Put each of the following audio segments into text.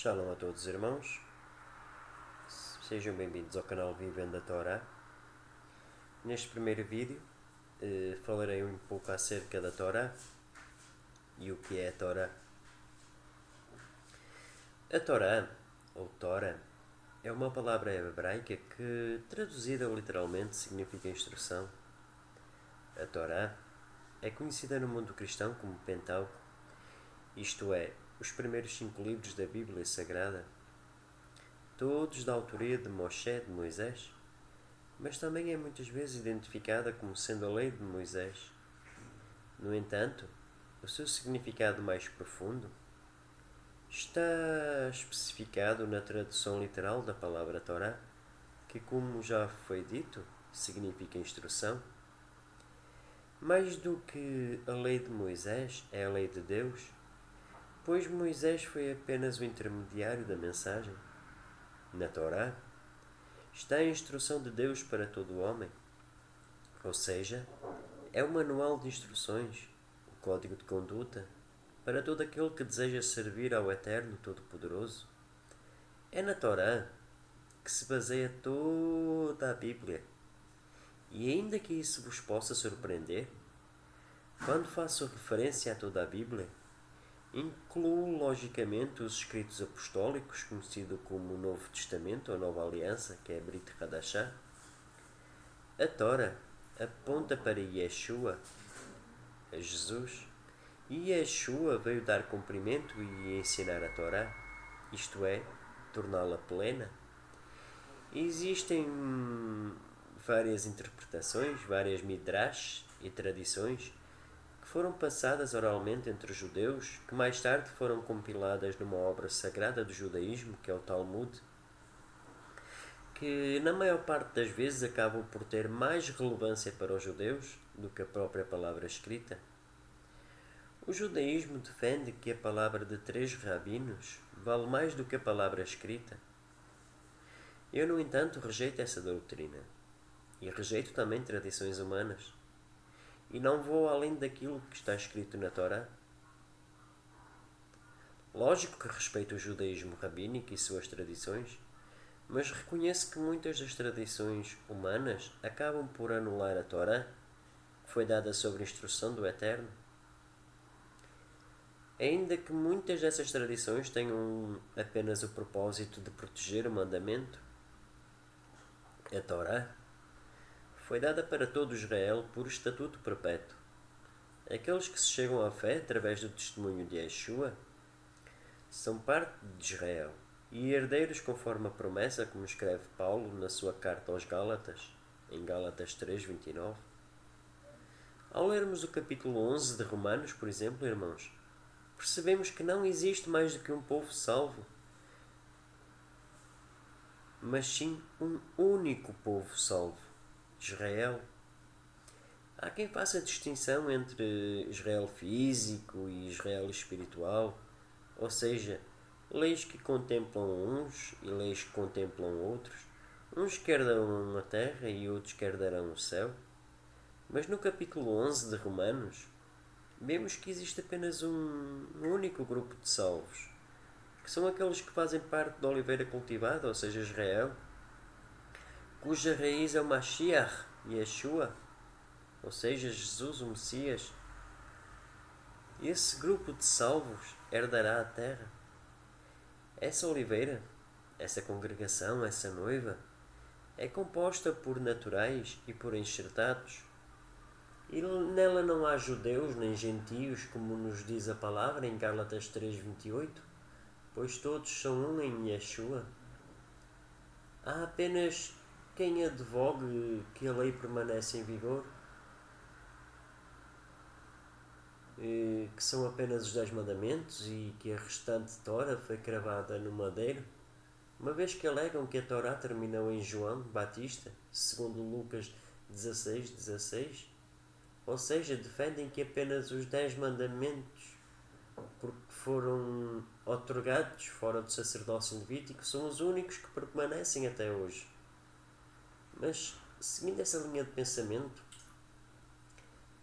Shalom a todos os irmãos, sejam bem-vindos ao canal Vivendo a Torá. Neste primeiro vídeo falarei um pouco acerca da Torá e o que é a Torá. A Torá, ou Tora, é uma palavra hebraica que, traduzida literalmente, significa instrução. A Torá é conhecida no mundo cristão como Pentateuco, isto é, os primeiros 5 livros da Bíblia Sagrada, todos da autoria de Moshe, de Moisés, mas também é muitas vezes identificada como sendo a lei de Moisés. No entanto, o seu significado mais profundo está especificado na tradução literal da palavra Torá, que, como já foi dito, significa instrução. Mais do que a lei de Moisés, é a lei de Deus, pois Moisés foi apenas o intermediário da mensagem. Na Torá está a instrução de Deus para todo o homem, ou seja, é o manual de instruções, o código de conduta, para todo aquele que deseja servir ao Eterno Todo-Poderoso. É na Torá que se baseia toda a Bíblia. E ainda que isso vos possa surpreender, quando faço referência a toda a Bíblia, incluo logicamente os escritos apostólicos, conhecido como o Novo Testamento ou Nova Aliança, que é a Brit Hadashah. A Torá aponta para Yeshua, a Jesus, e Yeshua veio dar cumprimento e ensinar a Torá, isto é, torná-la plena. Existem várias interpretações, várias midrash e tradições que foram passadas oralmente entre os judeus, que mais tarde foram compiladas numa obra sagrada do judaísmo, que é o Talmud, que na maior parte das vezes acabam por ter mais relevância para os judeus do que a própria palavra escrita. O judaísmo defende que a palavra de 3 rabinos vale mais do que a palavra escrita. Eu, no entanto, rejeito essa doutrina e rejeito também tradições humanas e não vou além daquilo que está escrito na Torá. Lógico que respeito o judaísmo rabínico e suas tradições, mas reconheço que muitas das tradições humanas acabam por anular a Torá, que foi dada sob instrução do Eterno. Ainda que muitas dessas tradições tenham apenas o propósito de proteger o mandamento, a Torá foi dada para todo Israel por estatuto perpétuo. Aqueles que se chegam à fé através do testemunho de Yeshua são parte de Israel e herdeiros conforme a promessa, como escreve Paulo na sua carta aos Gálatas, em Gálatas 3:29. Ao lermos o capítulo 11 de Romanos, por exemplo, irmãos, percebemos que não existe mais do que um povo salvo, mas sim um único povo salvo, Israel. Há quem faça a distinção entre Israel físico e Israel espiritual, ou seja, leis que contemplam uns e leis que contemplam outros. Uns que herdarão a terra e outros que herdarão o céu. Mas no capítulo 11 de Romanos, vemos que existe apenas um único grupo de salvos, que são aqueles que fazem parte da oliveira cultivada, ou seja, Israel, cuja raiz é o Mashiach, Yeshua, ou seja, Jesus, o Messias. Esse grupo de salvos herdará a terra. Essa oliveira, essa congregação, essa noiva, é composta por naturais e por enxertados. E nela não há judeus nem gentios, como nos diz a palavra em Gálatas 3:28, pois todos são um em Yeshua. Há apenas quem advogue que a lei permanece em vigor, que são apenas os 10 mandamentos e que a restante Tora foi cravada no madeiro, uma vez que alegam que a Torá terminou em João Batista, segundo Lucas 16:16, ou seja, defendem que apenas os 10 mandamentos, porque foram outorgados fora do sacerdócio levítico, são os únicos que permanecem até hoje. Mas, seguindo essa linha de pensamento,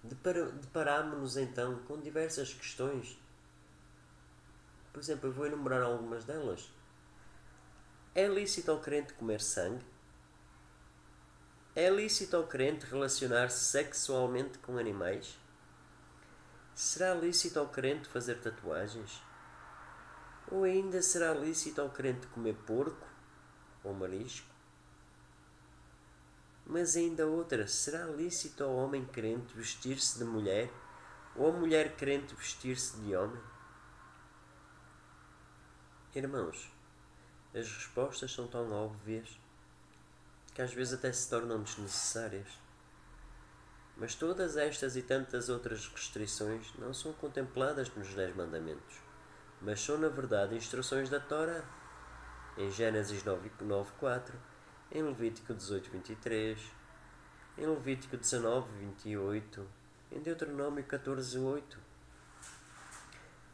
deparámos-nos então com diversas questões Por exemplo, eu vou enumerar algumas delas. É lícito ao crente comer sangue? É lícito ao crente relacionar-se sexualmente com animais? Será lícito ao crente fazer tatuagens? Ou ainda será lícito ao crente comer porco ou marisco? Mas ainda outra, será lícito ao homem crente vestir-se de mulher ou a mulher crente vestir-se de homem? Irmãos, as respostas são tão óbvias que às vezes até se tornam desnecessárias. Mas todas estas e tantas outras restrições não são contempladas nos 10 mandamentos, mas são na verdade instruções da Torá. Em Gênesis 9:4, em Levítico 18:23, em Levítico 19:28, em Deuteronômio 14:8.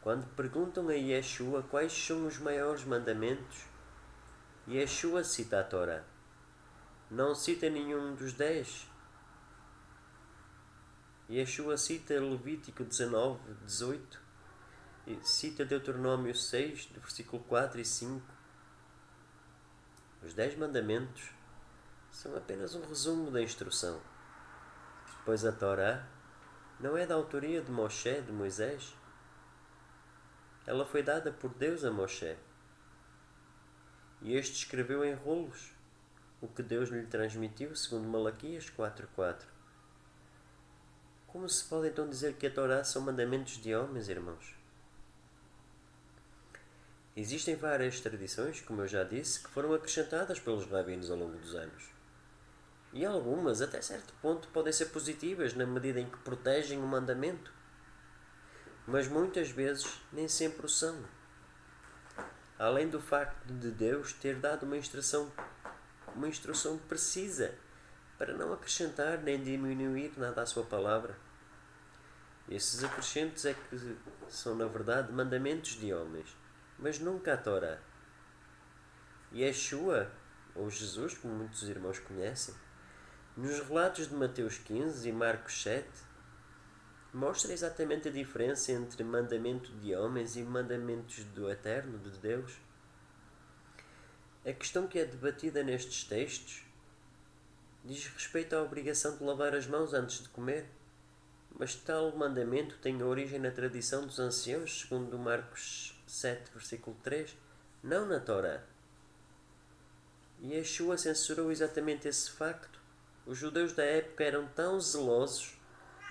Quando perguntam a Yeshua quais são os maiores mandamentos, Yeshua cita a Torá. Não cita nenhum dos 10. Yeshua cita Levítico 19:18 e cita Deuteronômio 6, do versículo 4 e 5. Os 10 mandamentos são apenas um resumo da instrução, pois a Torá não é da autoria de Moshe, de Moisés. Ela foi dada por Deus a Moshe, e este escreveu em rolos o que Deus lhe transmitiu, segundo Malaquias 4:4. Como se pode então dizer que a Torá são mandamentos de homens, irmãos? Existem várias tradições, como eu já disse, que foram acrescentadas pelos rabinos ao longo dos anos. E algumas, até certo ponto, podem ser positivas na medida em que protegem o mandamento. Mas muitas vezes nem sempre o são. Além do facto de Deus ter dado uma instrução precisa para não acrescentar nem diminuir nada à sua palavra. Esses acrescentos é que são, na verdade, mandamentos de homens, mas nunca a Torá. Yeshua, ou Jesus, como muitos irmãos conhecem, nos relatos de Mateus 15 e Marcos 7, mostra exatamente a diferença entre mandamento de homens e mandamentos do Eterno, de Deus. A questão que é debatida nestes textos diz respeito à obrigação de lavar as mãos antes de comer, mas tal mandamento tem origem na tradição dos anciãos, segundo Marcos 7, versículo 3, não na Torá. E Yeshua censurou exatamente esse facto. Os judeus da época eram tão zelosos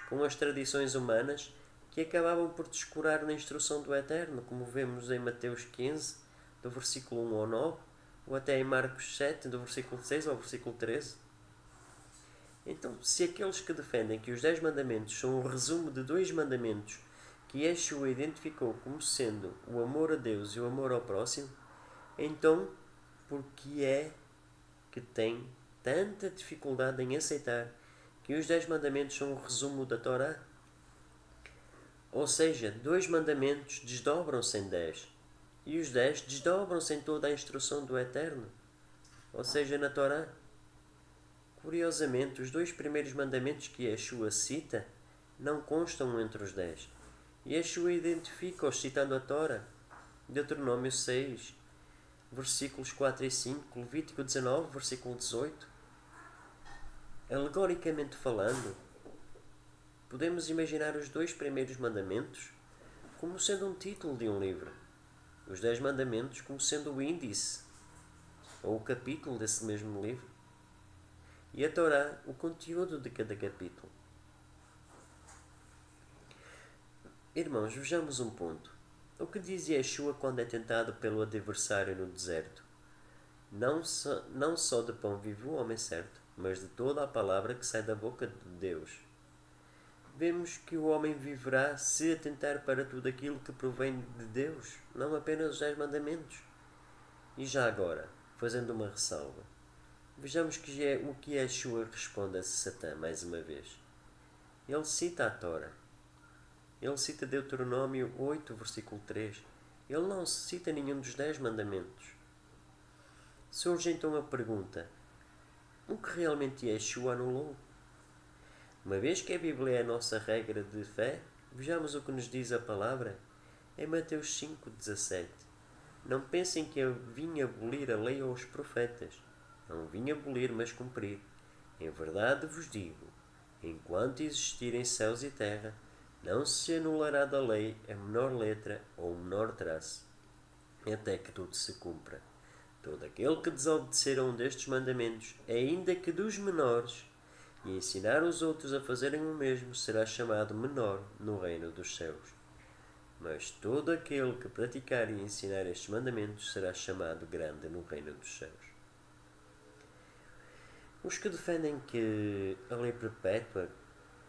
com as tradições humanas que acabavam por descurar na instrução do Eterno, como vemos em Mateus 15, do versículo 1 ao 9, ou até em Marcos 7, do versículo 6 ao versículo 13. Então, se aqueles que defendem que os 10 mandamentos são um resumo de 2 mandamentos que Yeshua identificou como sendo o amor a Deus e o amor ao próximo, então, por que é que tem tanta dificuldade em aceitar que os 10 mandamentos são um resumo da Torá? Ou seja, 2 mandamentos desdobram-se em 10, e os 10 desdobram-se em toda a instrução do Eterno, ou seja, na Torá. Curiosamente, os 2 primeiros mandamentos que Yeshua cita não constam entre os 10. Yeshua identifica-os citando a Torá, Deuteronômio 6, versículos 4 e 5, Levítico 19, versículo 18. Alegoricamente falando, podemos imaginar os 2 primeiros mandamentos como sendo um título de um livro, os 10 mandamentos como sendo o índice ou o capítulo desse mesmo livro, e a Torá o conteúdo de cada capítulo. Irmãos, vejamos um ponto. O que diz Yeshua quando é tentado pelo adversário no deserto? Não só de pão vive o homem certo, mas de toda a palavra que sai da boca de Deus. Vemos que o homem viverá se atentar para tudo aquilo que provém de Deus, não apenas os 10 mandamentos. E já agora, fazendo uma ressalva, vejamos o que Yeshua responde a Satã mais uma vez. Ele cita a Torá. Ele cita Deuteronômio 8, versículo 3. Ele não cita nenhum dos 10 mandamentos. Surge então a pergunta: o que realmente Yeshua anulou? Uma vez que a Bíblia é a nossa regra de fé, vejamos o que nos diz a palavra Em Mateus 5,17: Não pensem que eu vim abolir a lei ou os profetas. Não vim abolir, mas cumprir. Em verdade vos digo, enquanto existirem céus e terra, não se anulará da lei a menor letra ou o menor traço, até que tudo se cumpra. Todo aquele que desobedecer a um destes mandamentos, ainda que dos menores, e ensinar os outros a fazerem o mesmo, será chamado menor no reino dos céus. Mas todo aquele que praticar e ensinar estes mandamentos será chamado grande no reino dos céus. Os que defendem que a lei perpétua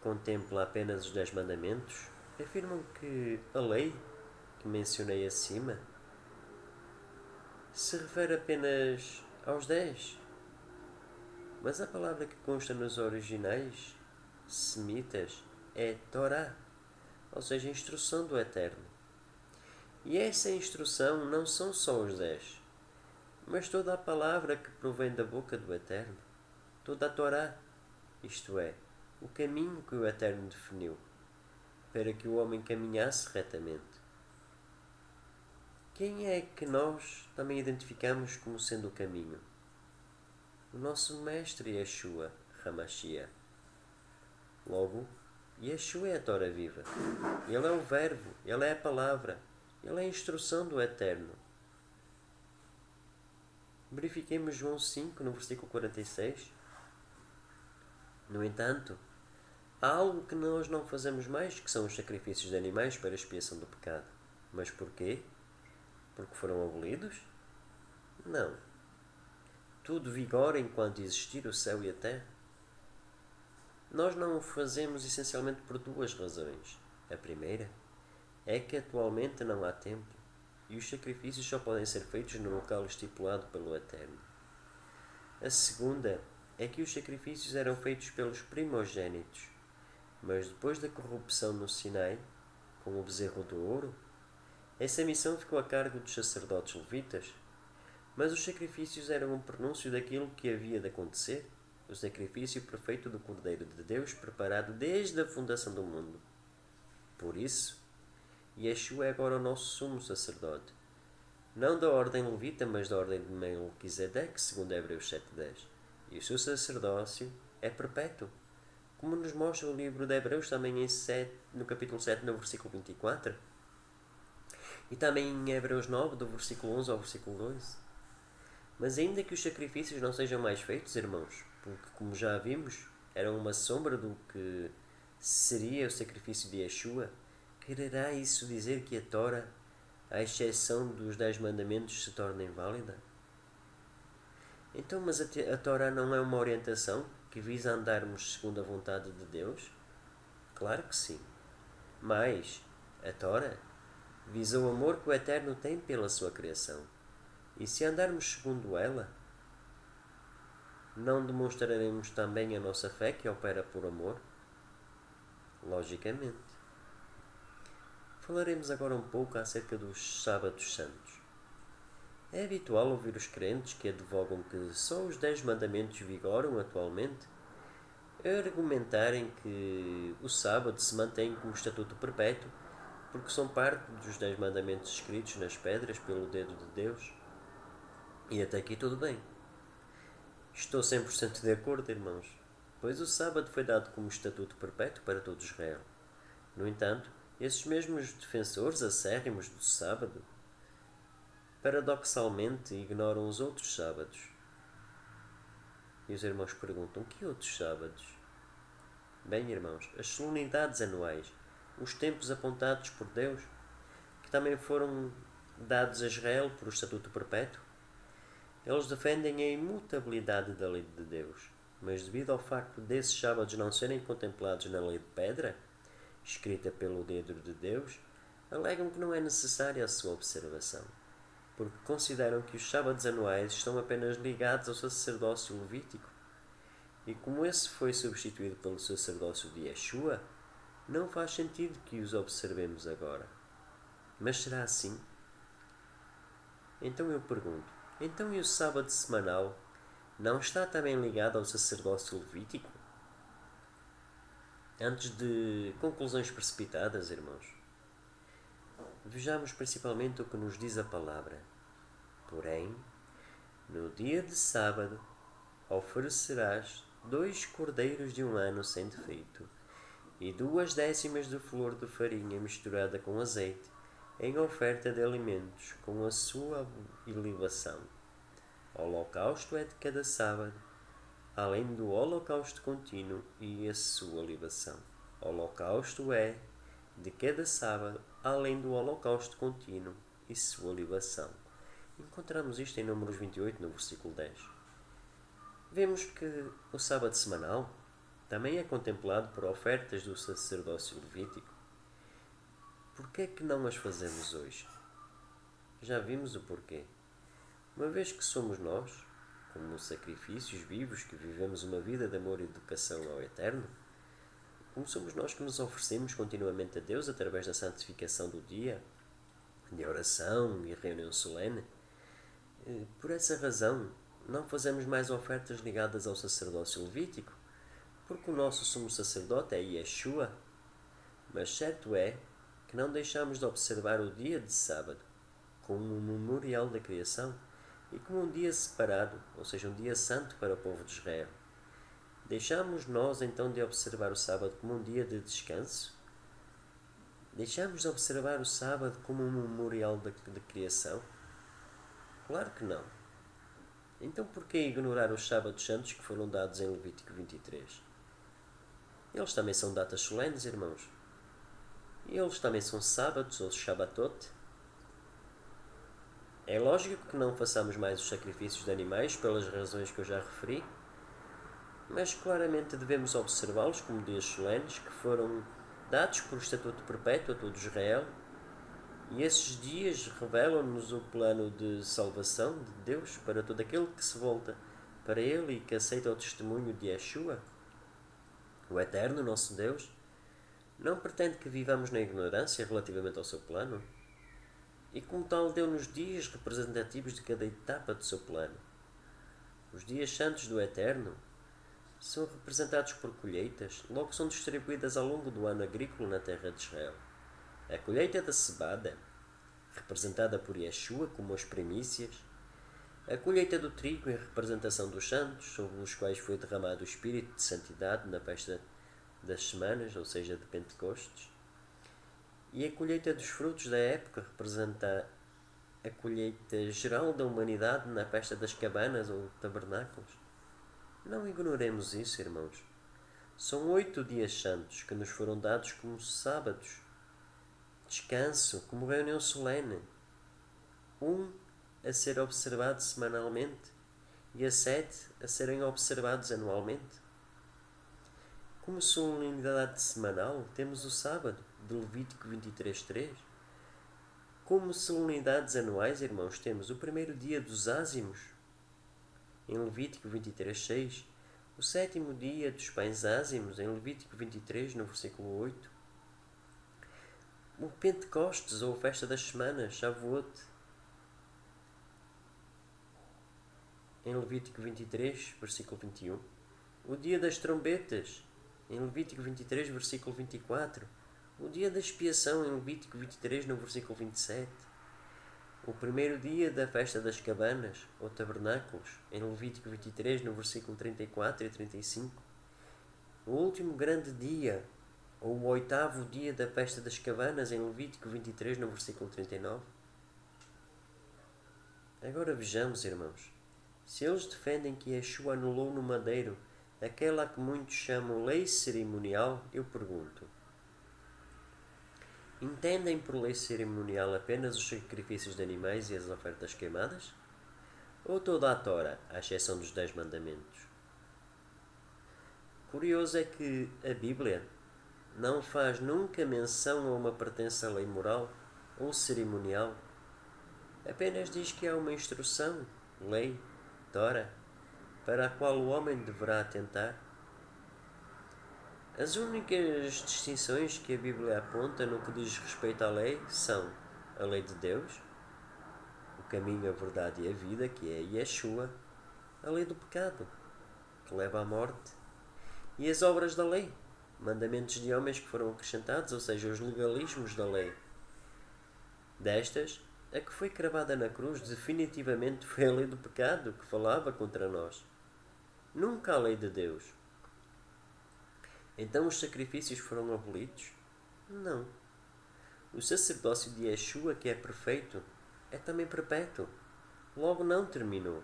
contempla apenas os 10 mandamentos afirmam que a lei que mencionei acima se refere apenas aos 10. Mas a palavra que consta nos originais semitas é Torá, ou seja, instrução do Eterno. E essa instrução não são só os 10, mas toda a palavra que provém da boca do Eterno, toda a Torá, isto é, o caminho que o Eterno definiu, para que o homem caminhasse retamente. Quem é que nós também identificamos como sendo o caminho? O nosso mestre Yeshua, Hamashia. Logo, Yeshua é a Torá viva. Ele é o Verbo, ele é a palavra, ele é a instrução do Eterno. Verifiquemos João 5, no versículo 46. No entanto, há algo que nós não fazemos mais, que são os sacrifícios de animais para a expiação do pecado. Mas porquê? Porque foram abolidos? Não. Tudo vigora enquanto existir o céu e a terra. Nós não o fazemos essencialmente por duas razões. A primeira é que atualmente não há templo e os sacrifícios só podem ser feitos no local estipulado pelo Eterno. A segunda é que os sacrifícios eram feitos pelos primogênitos, mas depois da corrupção no Sinai, com o bezerro de ouro, essa missão ficou a cargo dos sacerdotes levitas. Mas os sacrifícios eram um prenúncio daquilo que havia de acontecer, o sacrifício perfeito do Cordeiro de Deus, preparado desde a fundação do mundo. Por isso, Yeshua é agora o nosso sumo sacerdote, não da ordem levita, mas da ordem de Melquisedeque, segundo Hebreus 7:10. E o seu sacerdócio é perpétuo, como nos mostra o livro de Hebreus também no capítulo 7, no versículo 24, e também em Hebreus 9, do versículo 11 ao versículo 12. Mas ainda que os sacrifícios não sejam mais feitos, irmãos, porque, como já vimos, eram uma sombra do que seria o sacrifício de Yeshua, quererá isso dizer que a Torá, à exceção dos 10 mandamentos, se torna inválida? Então, mas a Torá não é uma orientação que visa andarmos segundo a vontade de Deus? Claro que sim. Mas a Torá visa o amor que o Eterno tem pela sua criação. E se andarmos segundo ela, não demonstraremos também a nossa fé que opera por amor? Logicamente. Falaremos agora um pouco acerca dos sábados santos. É habitual ouvir os crentes que advogam que só os 10 mandamentos vigoram atualmente argumentarem que o sábado se mantém como estatuto perpétuo porque são parte dos 10 mandamentos escritos nas pedras pelo dedo de Deus. E até aqui tudo bem. Estou 100% de acordo, irmãos, pois o sábado foi dado como estatuto perpétuo para todo Israel. No entanto, esses mesmos defensores acérrimos do sábado paradoxalmente ignoram os outros sábados. E os irmãos perguntam: que outros sábados? Bem, irmãos, as solenidades anuais, os tempos apontados por Deus, que também foram dados a Israel por estatuto perpétuo. Eles defendem a imutabilidade da lei de Deus, mas devido ao facto desses sábados não serem contemplados na lei de pedra, escrita pelo dedo de Deus, alegam que não é necessária a sua observação, porque consideram que os sábados anuais estão apenas ligados ao sacerdócio levítico. E como esse foi substituído pelo sacerdócio de Yeshua, não faz sentido que os observemos agora. Mas será assim? Então eu pergunto, então e o sábado semanal não está também ligado ao sacerdócio levítico? Antes de conclusões precipitadas, irmãos, vejamos principalmente o que nos diz a palavra. Porém, no dia de sábado, oferecerás 2 cordeiros de 1 ano sem defeito, e 2/10 de flor de farinha misturada com azeite, em oferta de alimentos, com a sua libação. O holocausto é de cada sábado, além do holocausto contínuo e a sua libação. O holocausto é de cada sábado, além do holocausto contínuo e sua libação. Encontramos isto em Números 28, no versículo 10. Vemos que o sábado semanal também é contemplado por ofertas do sacerdócio levítico. Por que é que não as fazemos hoje? Já vimos o porquê. Uma vez que somos nós, como sacrifícios vivos que vivemos uma vida de amor e dedicação ao Eterno, como somos nós que nos oferecemos continuamente a Deus através da santificação do dia, de oração e reunião solene, por essa razão não fazemos mais ofertas ligadas ao sacerdócio levítico, porque o nosso sumo sacerdote é Yeshua. Mas certo é que não deixamos de observar o dia de sábado como um memorial da criação e como um dia separado, ou seja, um dia santo para o povo de Israel. Deixamos nós então de observar o sábado como um dia de descanso? Deixamos de observar o sábado como um memorial da criação? Claro que não. Então por que ignorar os sábados santos que foram dados em Levítico 23? Eles também são datas solenes, irmãos. E eles também são sábados ou Shabbatot. É lógico que não façamos mais os sacrifícios de animais pelas razões que eu já referi, mas claramente devemos observá-los como dias solenes que foram dados por estatuto perpétuo a todo Israel, e esses dias revelam-nos o plano de salvação de Deus para todo aquele que se volta para Ele e que aceita o testemunho de Yeshua. O Eterno, nosso Deus, não pretende que vivamos na ignorância relativamente ao seu plano, e como tal deu-nos dias representativos de cada etapa do seu plano. Os dias santos do Eterno são representados por colheitas, logo são distribuídas ao longo do ano agrícola na terra de Israel. A colheita da cevada, representada por Yeshua como as primícias, a colheita do trigo em representação dos santos, sobre os quais foi derramado o Espírito de Santidade na festa das semanas, ou seja, de Pentecostes, e a colheita dos frutos da época representa a colheita geral da humanidade na festa das cabanas ou tabernáculos. Não ignoremos isso, irmãos. São 8 dias santos que nos foram dados como sábados, descanso, como reunião solene. Um a ser observado semanalmente e a 7 a serem observados anualmente. Como solenidade semanal, temos o sábado, de Levítico 23:3. Como solenidades anuais, irmãos, temos o primeiro dia dos ázimos, em Levítico 23:6, o sétimo dia dos pães ázimos, em Levítico 23, no versículo 8, o Pentecostes, ou festa das semanas, Shavuot, em Levítico 23, versículo 21, o dia das trombetas, em Levítico 23, versículo 24, o dia da expiação, em Levítico 23, no versículo 27, o primeiro dia da festa das cabanas, ou tabernáculos, em Levítico 23, no versículo 34 e 35, o último grande dia, ou o 8º dia da festa das cabanas, em Levítico 23, no versículo 39. Agora vejamos, irmãos, se eles defendem que Yeshua anulou no madeiro aquela que muitos chamam lei cerimonial, eu pergunto: entendem por lei cerimonial apenas os sacrifícios de animais e as ofertas queimadas? Ou toda a Tora, à exceção dos 10 mandamentos? Curioso é que a Bíblia não faz nunca menção a uma pertença à lei moral ou cerimonial. Apenas diz que há uma instrução, lei, Tora, para a qual o homem deverá atentar. As únicas distinções que a Bíblia aponta no que diz respeito à lei são a lei de Deus, o caminho, a verdade e a vida, que é Yeshua, a lei do pecado, que leva à morte, e as obras da lei, mandamentos de homens que foram acrescentados, ou seja, os legalismos da lei. Destas, a que foi cravada na cruz definitivamente foi a lei do pecado que falava contra nós, nunca a lei de Deus. Então os sacrifícios foram abolidos? Não. O sacerdócio de Yeshua, que é perfeito, é também perpétuo. Logo não terminou.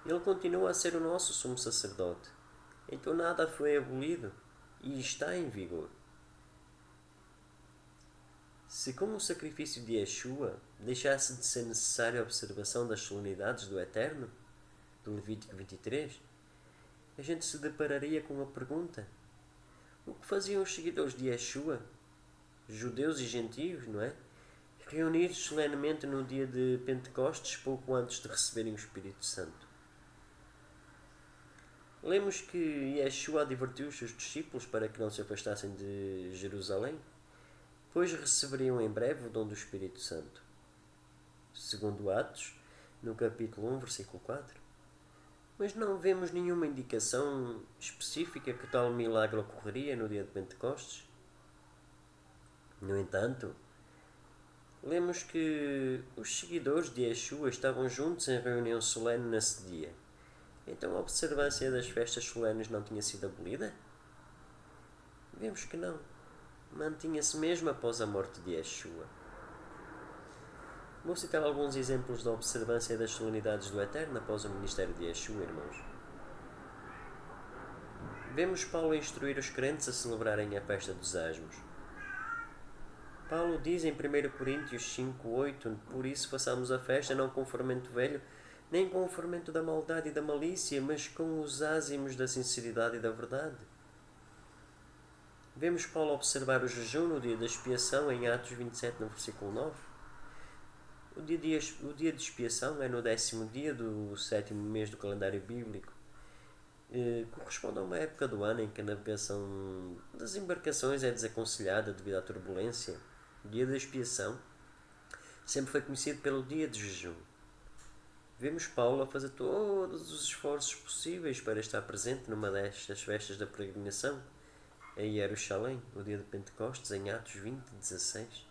Ele continua a ser o nosso sumo sacerdote. Então nada foi abolido e está em vigor. Se com o sacrifício de Yeshua deixasse de ser necessária a observação das solenidades do Eterno, do Levítico 23, a gente se depararia com a pergunta: o que faziam os seguidores de Yeshua, judeus e gentios, não é? Reunir-se solenemente no dia de Pentecostes, pouco antes de receberem o Espírito Santo. Lemos que Yeshua advertiu os seus discípulos para que não se afastassem de Jerusalém, pois receberiam em breve o dom do Espírito Santo. Segundo Atos, no capítulo 1, versículo 4. Mas não vemos nenhuma indicação específica que tal milagre ocorreria no dia de Pentecostes. No entanto, lemos que os seguidores de Yeshua estavam juntos em reunião solene nesse dia. Então a observância das festas solenes não tinha sido abolida? Vemos que não. Mantinha-se mesmo após a morte de Yeshua. Vou citar alguns exemplos da observância das solenidades do Eterno após o ministério de Yeshua, irmãos. Vemos Paulo instruir os crentes a celebrarem a festa dos asmos. Paulo diz em 1 Coríntios 5:8: por isso façamos a festa não com o fermento velho, nem com o fermento da maldade e da malícia, mas com os ázimos da sinceridade e da verdade. Vemos Paulo observar o jejum no dia da expiação em Atos 27, no versículo 9. O dia de expiação é no 10º dia do 7º mês do calendário bíblico. Corresponde a uma época do ano em que a navegação das embarcações é desaconselhada devido à turbulência. O dia da expiação sempre foi conhecido pelo dia de jejum. Vemos Paulo a fazer todos os esforços possíveis para estar presente numa destas festas da peregrinação em Jerusalém, no dia de Pentecostes, em Atos 20:16.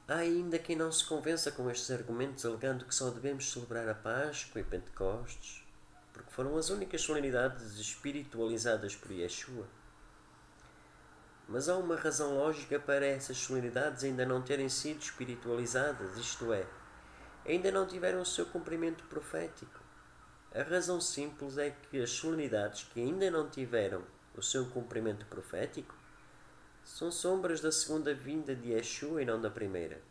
Há ainda quem não se convença com estes argumentos, alegando que só devemos celebrar a Páscoa e Pentecostes, porque foram as únicas solenidades espiritualizadas por Yeshua. Mas há uma razão lógica para essas solenidades ainda não terem sido espiritualizadas, isto é, ainda não tiveram o seu cumprimento profético. A razão simples é que as solenidades que ainda não tiveram o seu cumprimento profético são sombras da segunda vinda de Yeshua e não da primeira.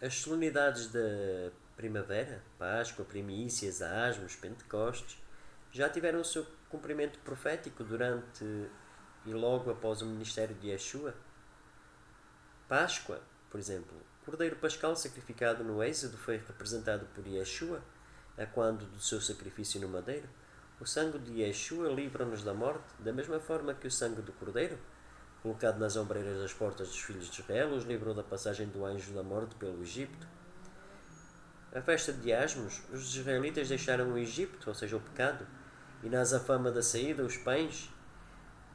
As solenidades da primavera, Páscoa, primícias, asmos, Pentecostes, já tiveram o seu cumprimento profético durante e logo após o ministério de Yeshua. Páscoa, por exemplo, o cordeiro pascal sacrificado no Êxodo foi representado por Yeshua, a quando do seu sacrifício no madeiro. O sangue de Yeshua livra-nos da morte, da mesma forma que o sangue do cordeiro, colocado nas ombreiras das portas dos filhos de Israel, os livrou da passagem do anjo da morte pelo Egito. A festa de Asmos, os israelitas deixaram o Egito, ou seja, o pecado, e na azafama da saída, os pães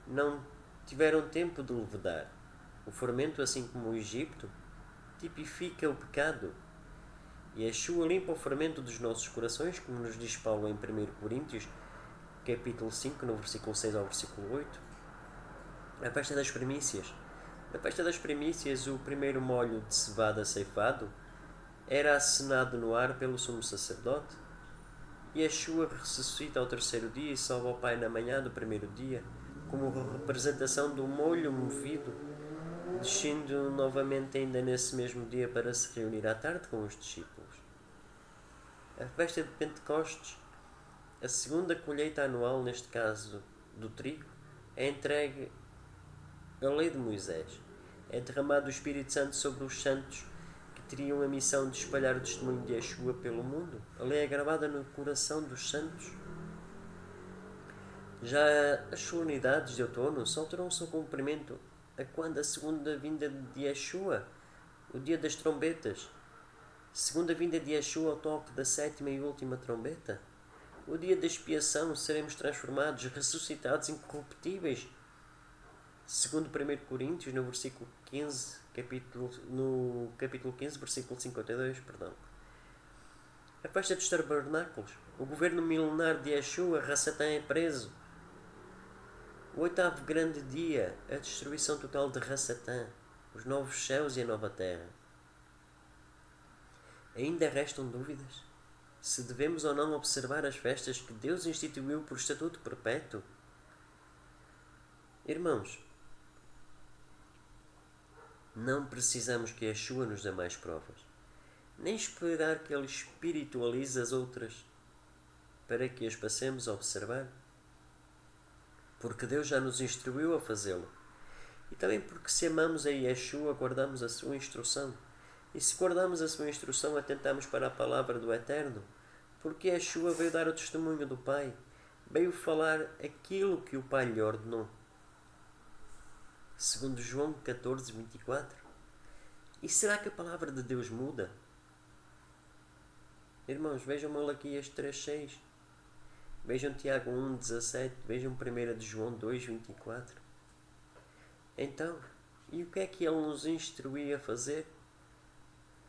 não tiveram tempo de levedar. O fermento, assim como o Egito, tipifica o pecado. Yeshua limpa o fermento dos nossos corações, como nos diz Paulo em 1 Coríntios, capítulo 5, no versículo 6 ao versículo 8. A festa das primícias. Na festa das primícias, o primeiro molho de cevada ceifado era acenado no ar pelo sumo sacerdote. Yeshua ressuscita ao terceiro dia e sobe ao Pai na manhã do primeiro dia, como representação do molho movido, descendo novamente ainda nesse mesmo dia para se reunir à tarde com os discípulos. A festa de Pentecostes, a segunda colheita anual, neste caso do trigo, é entregue à lei de Moisés. É derramado o Espírito Santo sobre os santos que teriam a missão de espalhar o testemunho de Yeshua pelo mundo. A lei é gravada no coração dos santos. Já as solenidades de outono só terão o seu cumprimento a quando a segunda vinda de Yeshua, o dia das trombetas. Segunda vinda de Yeshua ao toque da sétima e última trombeta. O dia da expiação seremos transformados, ressuscitados incorruptíveis, Segundo 1 Coríntios, no versículo 15, no capítulo 15, versículo 52, perdão. A festa dos tabernáculos, o governo milenar de Yeshua, Rassatã é preso. O oitavo grande dia, a destruição total de Rassatã, os novos céus e a nova terra. Ainda restam dúvidas? Se devemos ou não observar as festas que Deus instituiu por estatuto perpétuo? Irmãos, não precisamos que Yeshua nos dê mais provas, nem esperar que Ele espiritualize as outras para que as passemos a observar, porque Deus já nos instruiu a fazê-lo, e também porque se amamos a Yeshua, guardamos a sua instrução, e se guardamos a sua instrução, atentamos para a palavra do Eterno, porque Yeshua veio dar o testemunho do Pai, veio falar aquilo que o Pai lhe ordenou. Segundo João 14, 24. E será que a palavra de Deus muda? Irmãos, vejam Malaquias 3:6. Vejam Tiago 1:17. Vejam 1 de João 2:24. Então, e o que é que ele nos instruía a fazer?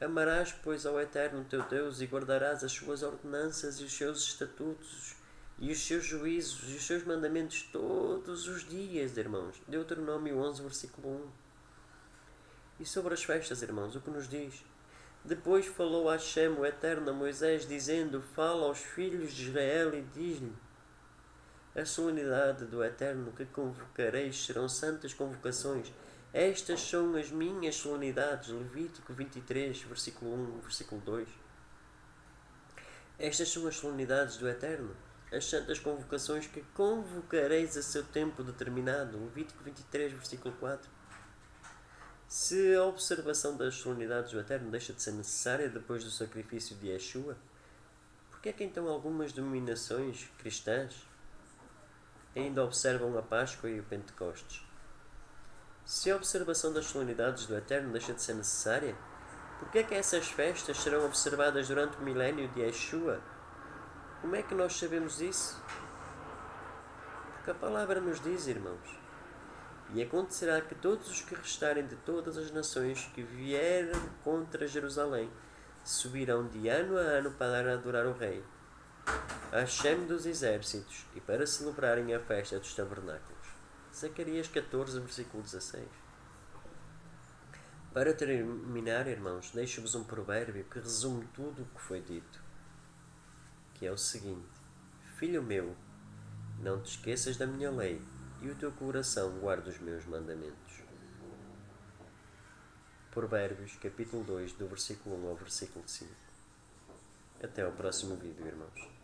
Amarás, pois, ao Eterno teu Deus e guardarás as suas ordenanças e os seus estatutos e os seus juízos e os seus mandamentos todos os dias, irmãos. Deuteronômio 11, versículo 1. E sobre as festas, irmãos, o que nos diz? Depois falou Hashem, o Eterno, a Moisés, dizendo: fala aos filhos de Israel e diz-lhe: a solenidade do Eterno que convocareis serão santas convocações. Estas são as minhas solenidades. Levítico 23, versículo 1, versículo 2. Estas são as solenidades do Eterno, as santas convocações que convocareis a seu tempo determinado. Levítico 23, versículo 4. Se a observação das solenidades do Eterno deixa de ser necessária depois do sacrifício de Yeshua, por que é que então algumas denominações cristãs ainda observam a Páscoa e o Pentecostes? Se a observação das solenidades do Eterno deixa de ser necessária, por que é que essas festas serão observadas durante o milénio de Yeshua? Como é que nós sabemos isso? Porque a palavra nos diz, irmãos: e acontecerá que todos os que restarem de todas as nações que vieram contra Jerusalém subirão de ano a ano para adorar o Rei, Hashem dos exércitos, e para celebrarem a festa dos tabernáculos. Zacarias 14, versículo 16. Para terminar, irmãos, deixo-vos um provérbio que resume tudo o que foi dito, que é o seguinte: filho meu, não te esqueças da minha lei, e o teu coração guarda os meus mandamentos. Provérbios, capítulo 2, do versículo 1 ao versículo 5. Até ao próximo vídeo, irmãos.